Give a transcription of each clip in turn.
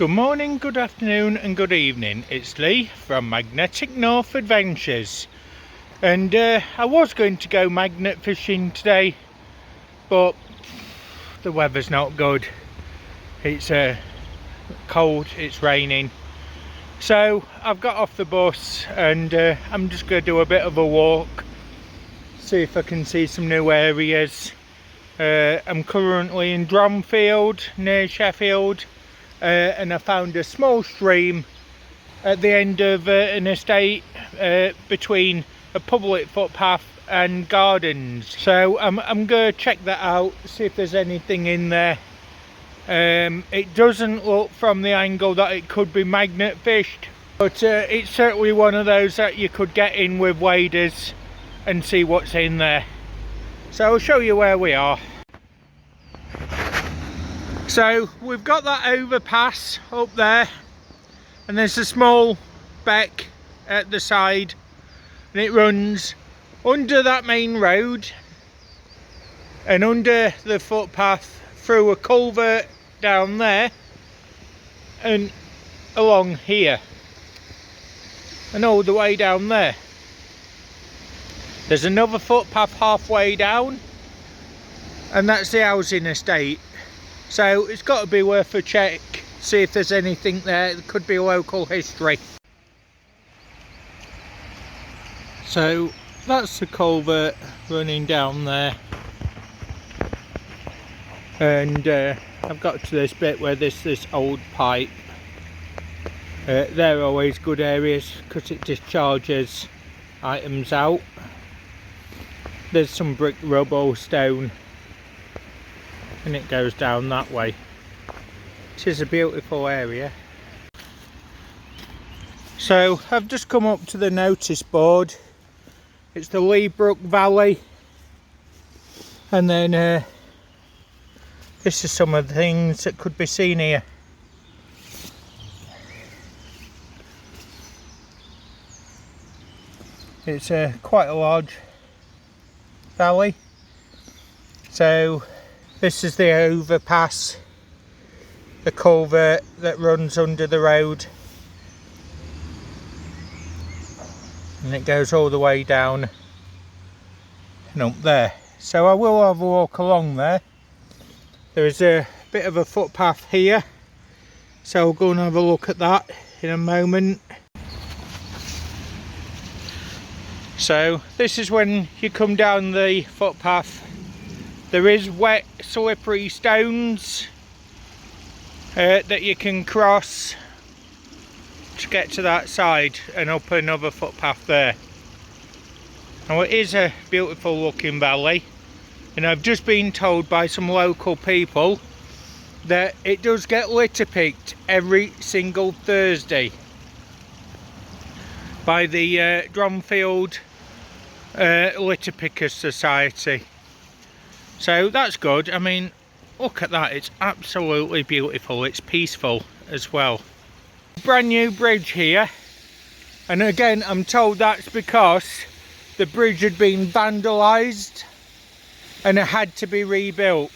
Good morning, good afternoon and good evening. It's Lee from Magnetic North Adventures, and I was going to go magnet fishing today, but the weather's not good. It's cold, it's raining, so I've got off the bus and I'm just going to do a bit of a walk, see if I can see some new areas. I'm currently in Dronfield near Sheffield. And I found a small stream at the end of an estate between a public footpath and gardens. So I'm going to check that out, see if there's anything in there. It doesn't look from the angle that it could be magnet fished, but it's certainly one of those that you could get in with waders and see what's in there. So I'll show you where we are. So we've got that overpass up there, and there's a small beck at the side, and it runs under that main road and under the footpath through a culvert down there and along here and all the way down there. There's another footpath halfway down, and that's the housing estate. So it's got to be worth a check, see if there's anything there. It could be local history. So that's the culvert running down there, and I've got to this bit where there's this old pipe. They're always good areas because it discharges items out. There's some brick, rubble, stone, and it goes down that way. It is a beautiful area. So I've just come up to the notice board. It's the Lee Brook Valley, and then this is some of the things that could be seen here. It's quite a large valley. So this is the overpass, the culvert that runs under the road, and it goes all the way down and up there. So I will have a walk along there. There is a bit of a footpath here, so I'll go and have a look at that in a moment. So this is when you come down the footpath. There is wet, slippery stones that you can cross to get to that side and up another footpath there. Now it is a beautiful looking valley, and I've just been told by some local people that it does get litter picked every single Thursday by the Dronfield Litter Pickers Society. So that's good. I mean, look at that, it's absolutely beautiful. It's peaceful as well. Brand new bridge here, and again I'm told that's because the bridge had been vandalised and it had to be rebuilt.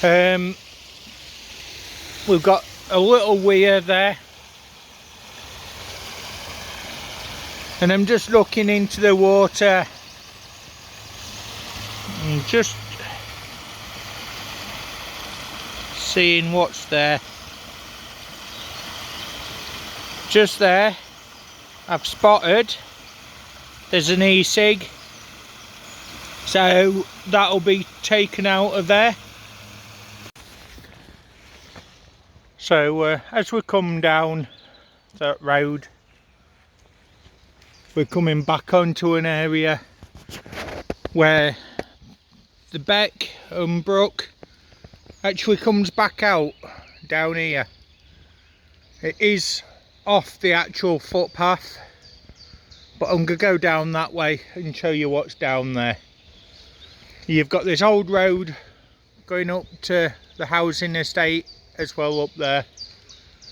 We've got a little weir there, and I'm just looking into the water and just seeing what's there. Just there I've spotted there's an e-cig, so that'll be taken out of there. So as we come down that road, we're coming back onto an area where the beck and brook actually comes back out down here. It is off the actual footpath, but I'm going to go down that way and show you what's down there. You've got this old road going up to the housing estate as well up there,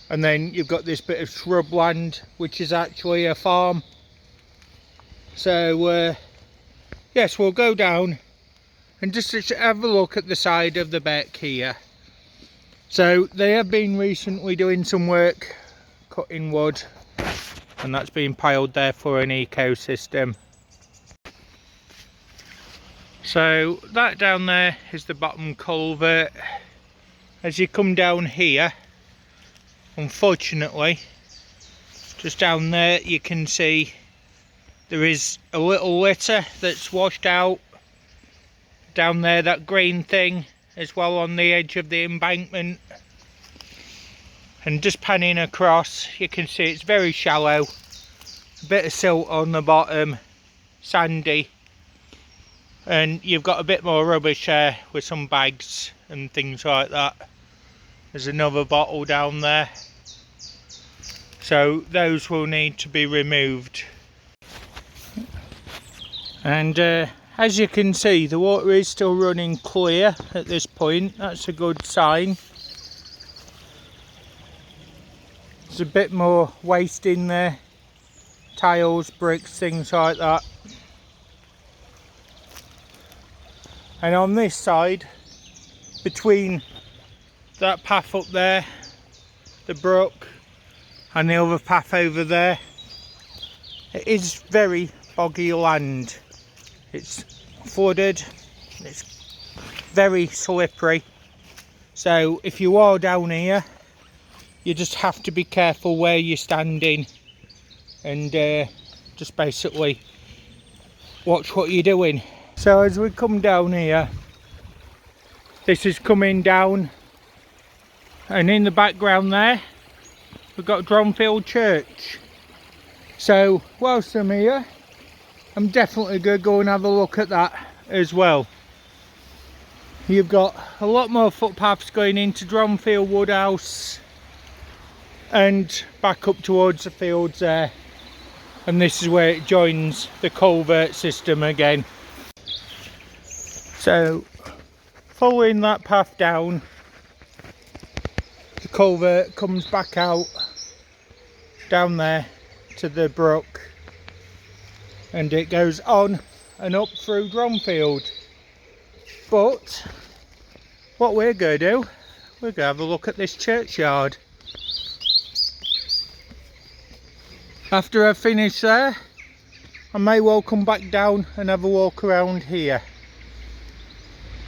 and then you've got this bit of shrubland which is actually a farm. So yes, we'll go down and just have a look at the side of the beck here. So they have been recently doing some work cutting wood, and that's been piled there for an ecosystem. So that down there is the bottom culvert. As you come down here, unfortunately, just down there you can see there is a little litter that's washed out down there, that green thing, as well on the edge of the embankment. And just panning across, you can see it's very shallow, a bit of silt on the bottom, sandy, and you've got a bit more rubbish there with some bags and things like that. There's another bottle down there, so those will need to be removed. And as you can see, the water is still running clear at this point. That's a good sign. There's a bit more waste in there, tiles, bricks, things like that. And on this side, between that path up there, the brook, and the other path over there, it is very boggy land. It's flooded, it's very slippery, so if you are down here, you just have to be careful where you're standing, and just basically watch what you're doing. So as we come down here, this is coming down, and in the background there we've got Dronfield Church. So whilst I'm here, I'm definitely going to go and have a look at that as well. You've got a lot more footpaths going into Dronfield Woodhouse and back up towards the fields there, and this is where it joins the culvert system again. So following that path down, the culvert comes back out down there to the brook, and it goes on and up through Dronfield. But what we're going to do, we're going to have a look at this churchyard. After I've finished there, I may well come back down and have a walk around here.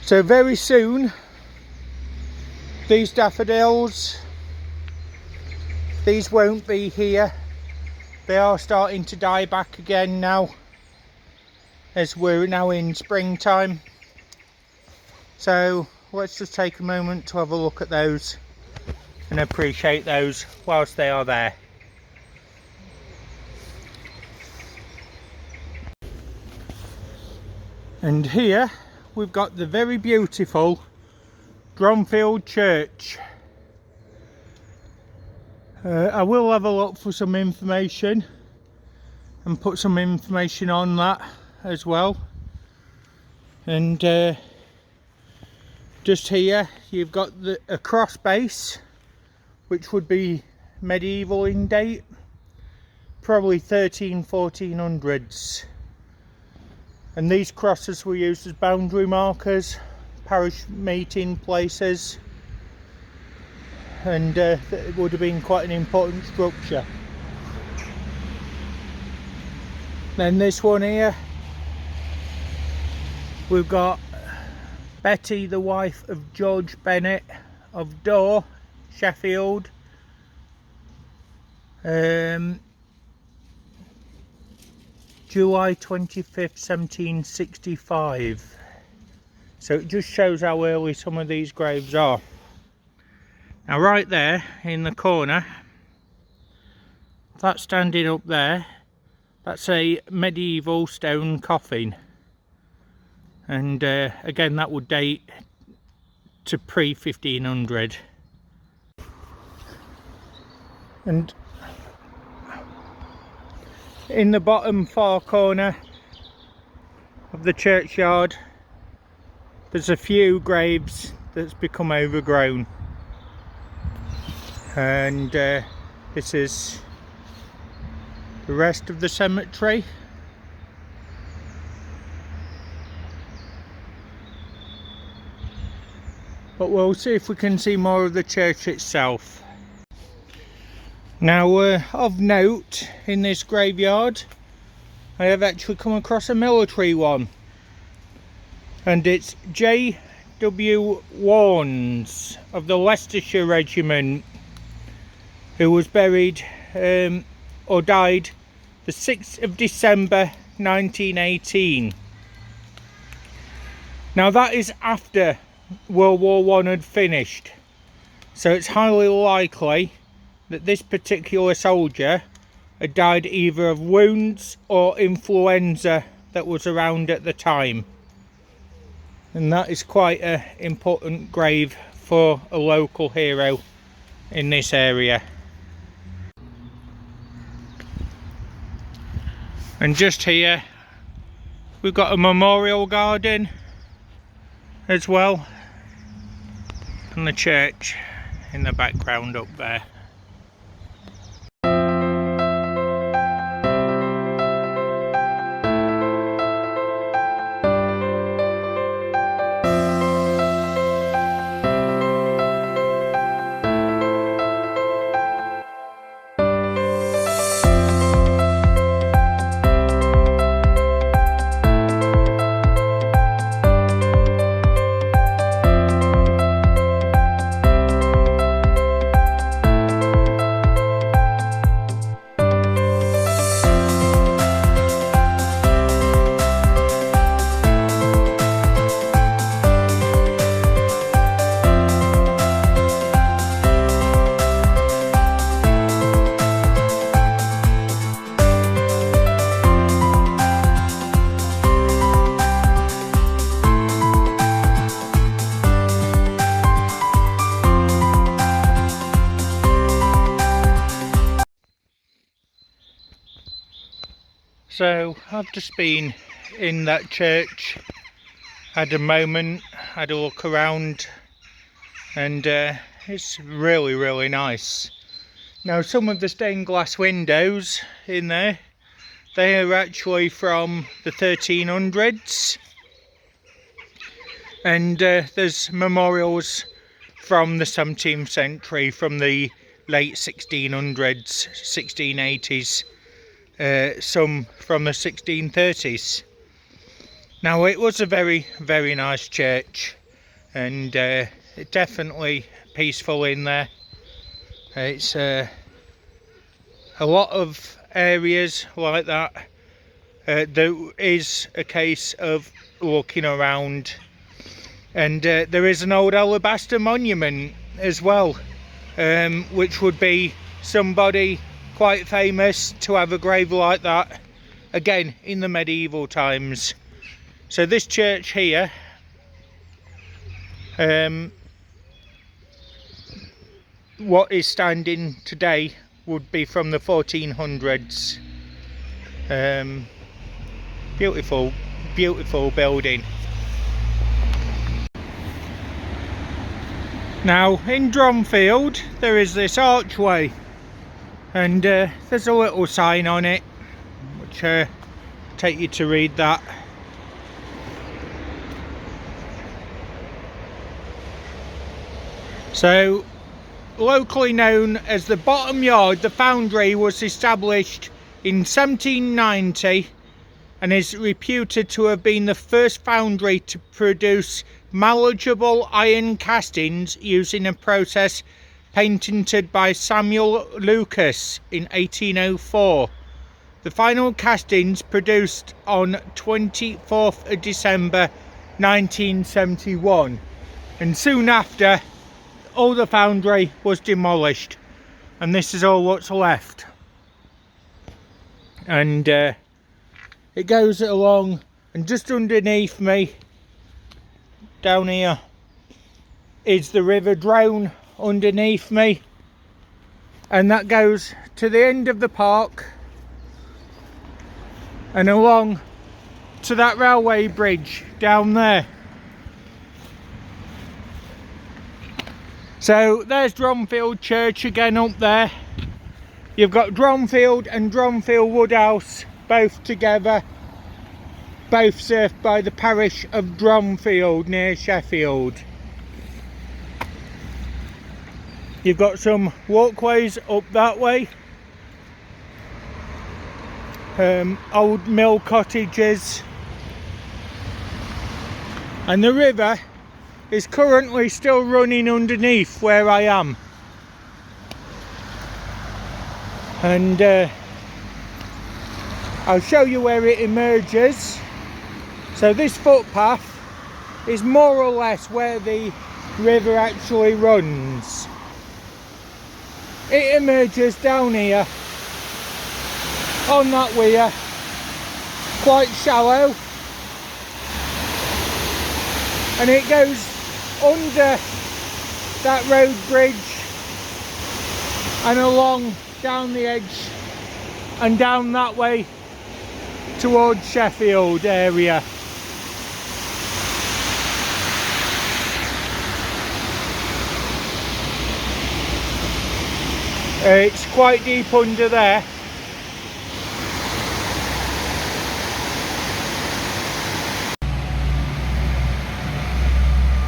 So very soon, these daffodils, these won't be here. They are starting to die back again now, as we're now in springtime. So let's just take a moment to have a look at those and appreciate those whilst they are there. And here we've got the very beautiful Dronfield Church. I will have a look for some information and put some information on that as well. And just here you've got a cross base, which would be medieval in date, probably 1400s. And these crosses were used as boundary markers, parish meeting places, and it would have been quite an important structure. Then this one here, we've got Betty, the wife of George Bennett of Dore, Sheffield. July 25th, 1765. So it just shows how early some of these graves are. Now right there in the corner, that standing up there, that's a medieval stone coffin. And again, that would date to pre-1500. And in the bottom far corner of the churchyard, there's a few graves that's become overgrown. And this is the rest of the cemetery. but we'll see if we can see more of the church itself. Now, of note in this graveyard, I have actually come across a military one, and it's J.W. Warnes of the Leicestershire Regiment, who was buried or died the 6th of December 1918. Now that is after World War I had finished, so it's highly likely that this particular soldier had died either of wounds or influenza that was around at the time. And that is quite an important grave for a local hero in this area. And just here we've got a memorial garden as well, and the church in the background up there. So I've just been in that church, had a moment, had a look around, and it's really nice. Now some of the stained glass windows in there, they are actually from the 1300s, and there's memorials from the 17th century, from the late 1600s, 1680s. Some from the 1630s. Now it was a very nice church, and definitely peaceful in there. It's a lot of areas like that. There is a case of looking around, and there is an old alabaster monument as well, which would be somebody quite famous to have a grave like that, again in the medieval times. So this church here, what is standing today would be from the 1400s. Beautiful building. Now in Dronfield there is this archway, and there's a little sign on it which take you to read that. So, locally known as the Bottom Yard, the foundry was established in 1790 and is reputed to have been the first foundry to produce malleable iron castings using a process patented by Samuel Lucas in 1804. The final castings produced on 24th of December 1971, and soon after all the foundry was demolished, and this is all what's left. And it goes along, and just underneath me down here is the River Drone underneath me, and that goes to the end of the park and along to that railway bridge down there. So there's Dronfield Church again up there. You've got Dronfield and Dronfield Woodhouse both together, both served by the parish of Dronfield near Sheffield. You've got some walkways up that way, old mill cottages, and the river is currently still running underneath where I am. And I'll show you where it emerges. So this footpath is more or less where the river actually runs. It emerges down here on that weir, quite shallow, and it goes under that road bridge and along down the edge and down that way towards Sheffield area. It's quite deep under there.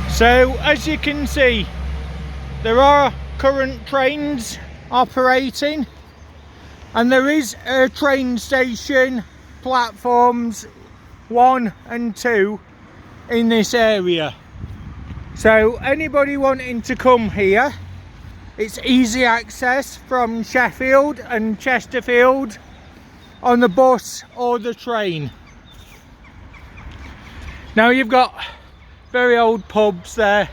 So as you can see, there are current trains operating, and there is a train station, platforms 1 and 2 in this area. So anybody wanting to come here, it's easy access from Sheffield and Chesterfield on the bus or the train. Now you've got very old pubs there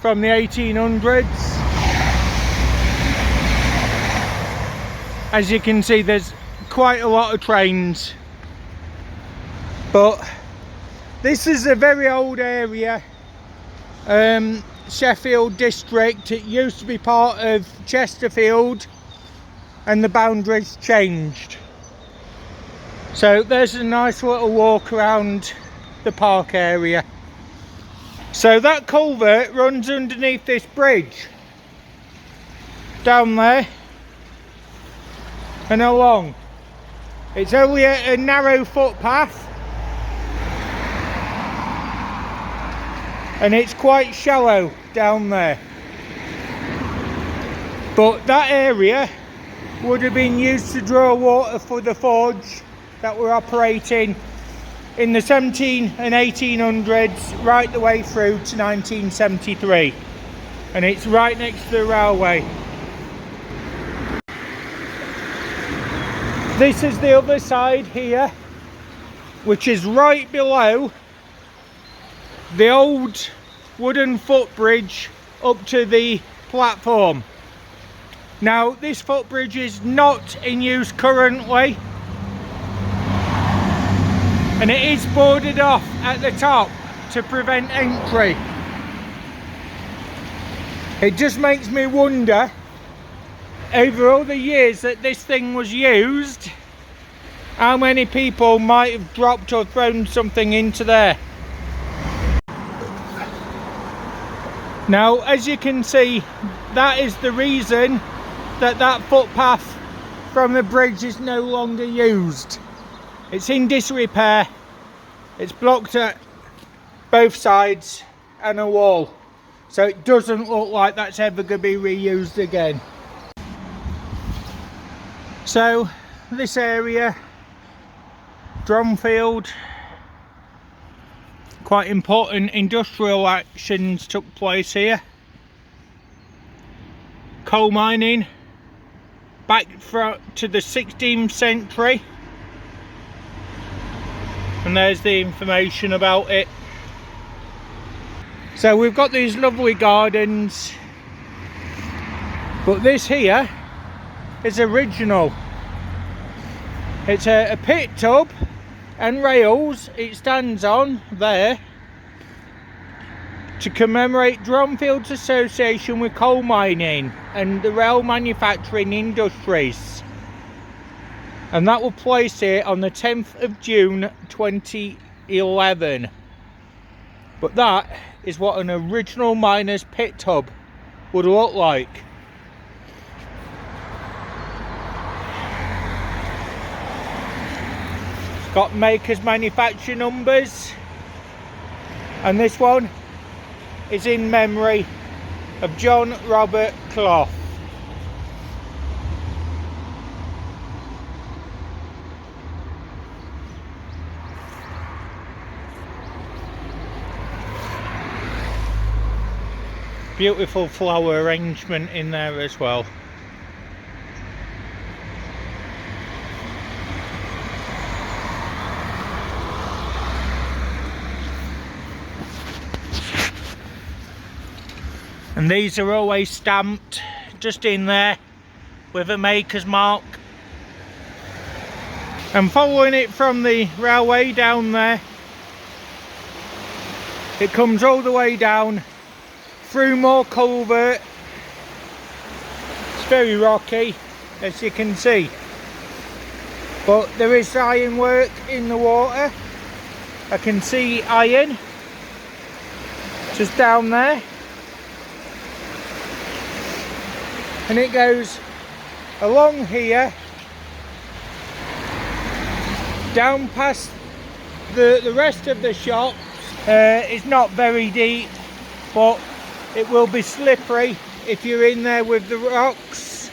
from the 1800s. As you can see, there's quite a lot of trains, but this is a very old area. Sheffield district. It used to be part of Chesterfield and the boundaries changed. So there's a nice little walk around the park area. So that culvert runs underneath this bridge down there and along. It's only a narrow footpath, and it's quite shallow down there, but that area would have been used to draw water for the forge that were operating in the 17 and 1800s right the way through to 1973, and it's right next to the railway. This is the other side here, which is right below the old wooden footbridge up to the platform. Now this footbridge is not in use currently, and it is boarded off at the top to prevent entry. It just makes me wonder, over all the years that this thing was used, how many people might have dropped or thrown something into there. Now, as you can see, that is the reason that that footpath from the bridge is no longer used. It's in disrepair. It's blocked at both sides and a wall, so it doesn't look like that's ever going to be reused again. So this area, Dronfield, quite important industrial actions took place here. Coal mining back to the 16th century, and there's the information about it. So we've got these lovely gardens, but this here is original. It's a pit tub and rails it stands on there to commemorate Dronfield's association with coal mining and the rail manufacturing industries, and that will place it on the 10th of June 2011. But that is what an original miner's pit tub would look like. It's got makers manufacture numbers, and this one is in memory of John Robert Clough. Beautiful flower arrangement in there as well. And these are always stamped just in there with a maker's mark. And following it from the railway down there, it comes all the way down through more culvert. It's very rocky, as you can see, but there is ironwork in the water. I can see iron just down there, and it goes along here down past the rest of the shops. It's not very deep, but it will be slippery if you're in there with the rocks.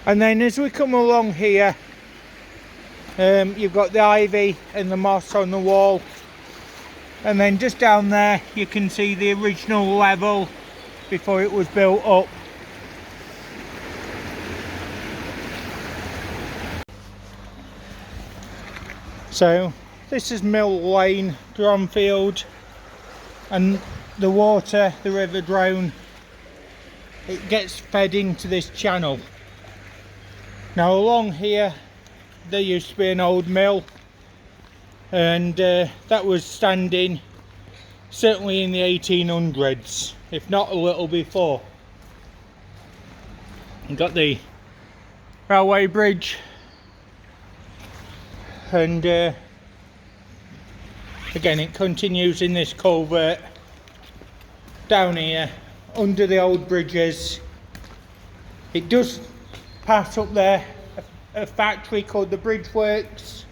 And then as we come along here, you've got the ivy and the moss on the wall, and then just down there you can see the original level before it was built up. So this is Mill Lane, Dronfield, and the water, the River Drone, it gets fed into this channel. Now along here there used to be an old mill, and that was standing certainly in the 1800s, if not a little before. You've got the railway bridge, and again it continues in this culvert down here under the old bridges. It does pass up there a factory called the Bridge Works,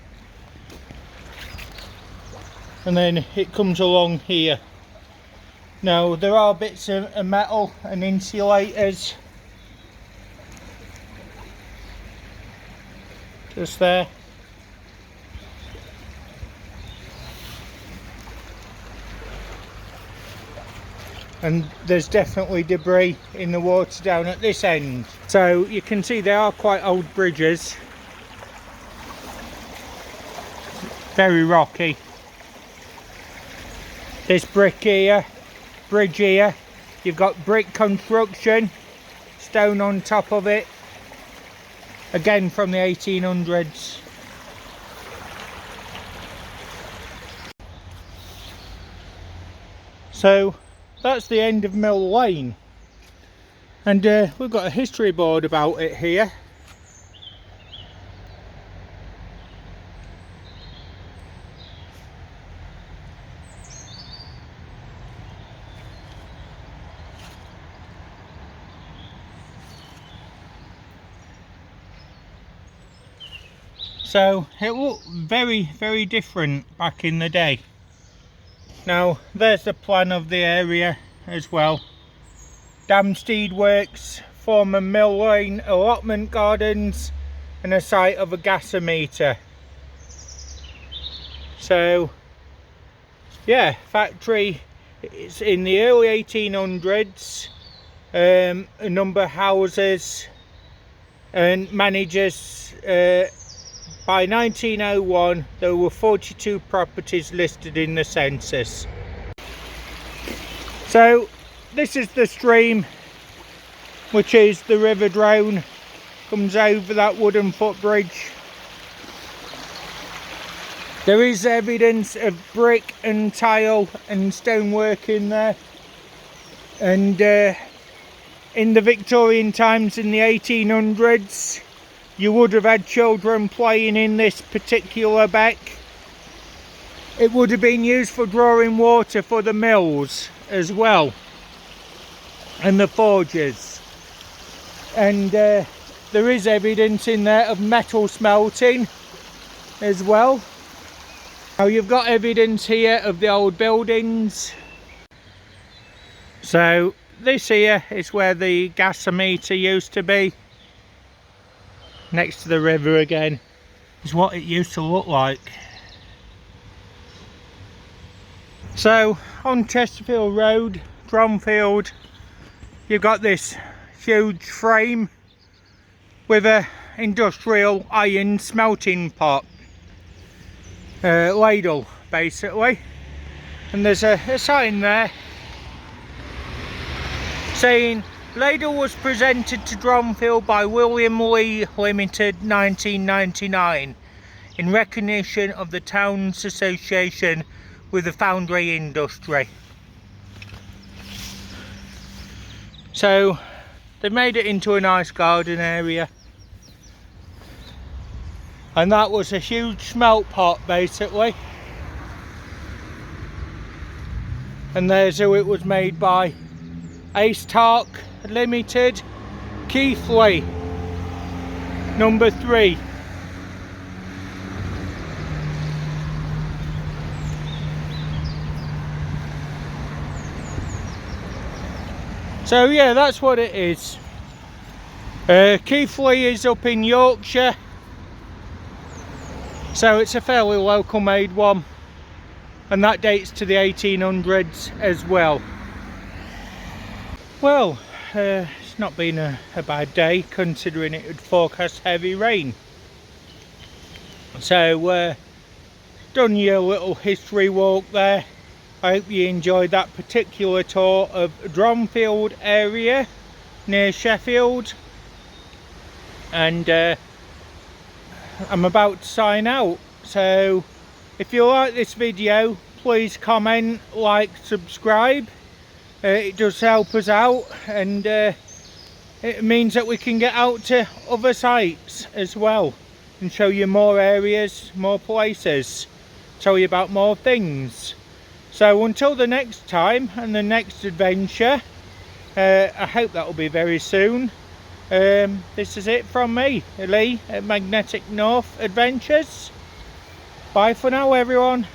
and then it comes along here. Now there are bits of metal and insulators just there. And there's definitely debris in the water down at this end. So you can see they are quite old bridges. Very rocky. This bridge here, you've got brick construction, stone on top of it. Again from the 1800s. So that's the end of Mill Lane, and we've got a history board about it here. So it looked very, very different back in the day. Now there's the plan of the area as well. Damstead Works, former Mill Lane allotment gardens, and a site of a gasometer. So yeah, factory, it's in the early 1800s, a number of houses and managers. By 1901 there were 42 properties listed in the census. So this is the stream, which is the River Drone, comes over that wooden footbridge. There is evidence of brick and tile and stonework in there, and in the Victorian times in the 1800s you would have had children playing in this particular beck. It would have been used for drawing water for the mills as well, and the forges. And there is evidence in there of metal smelting as well. Now you've got evidence here of the old buildings. So this here is where the gasometer used to be, next to the river again. Is what it used to look like. So on Chesterfield Road, Dronfield, you've got this huge frame with a industrial iron smelting pot, ladle basically, and there's a sign there saying ladle was presented to Dronfield by William Lee Limited 1999 in recognition of the town's association with the foundry industry. So they made it into a nice garden area, and that was a huge smelt pot basically, and there's who it was made by: Ace Talk Limited, Keithley, number 3. So yeah, that's what it is. Keithley is up in Yorkshire, so it's a fairly local made one, and that dates to the 1800s as well. Well, it's not been a bad day considering it would forecast heavy rain. So done your little history walk there. I hope you enjoyed that particular tour of Dronfield area near Sheffield, and I'm about to sign out. So if you like this video, please comment, like, subscribe. It does help us out, and it means that we can get out to other sites as well and show you more areas, more places, tell you about more things. So until the next time and the next adventure, I hope that will be very soon. This is it from me, Lee, at Magnetic North Adventures. Bye for now, everyone.